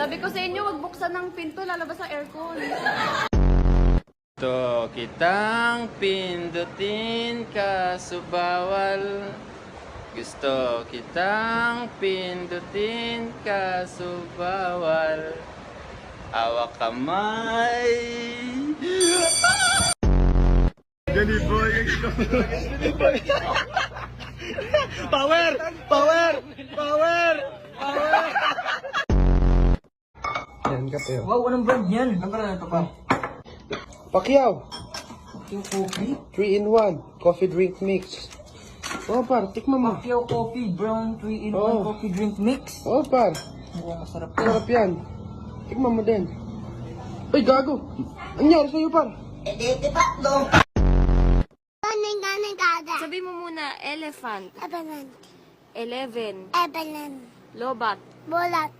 Sabi ko sa inyo, wag buksan ng pinto, lalabas ang aircon. Gusto kitang pindutin kaso bawal. Gusto kitang pindutin kaso bawal. Hawak kamay. Gani boy. Power! Power! Power! Power! Yan kape. Wow, anong brand yan? Anong brand ito pa? Pacquiao. Yung coffee? 3-in-1 coffee drink mix. Oh par, tikman mo. Pacquiao Coffee Brown 3-in-1 Oh. coffee drink mix. Oh par, Mukhang masarap. sarap yan. Tikman mo din. Uy, gago. Ano nangyari sa'yo par? Sabi mo muna, elephant. Ebanan. 11. Ebanan. Lobat. Bulat.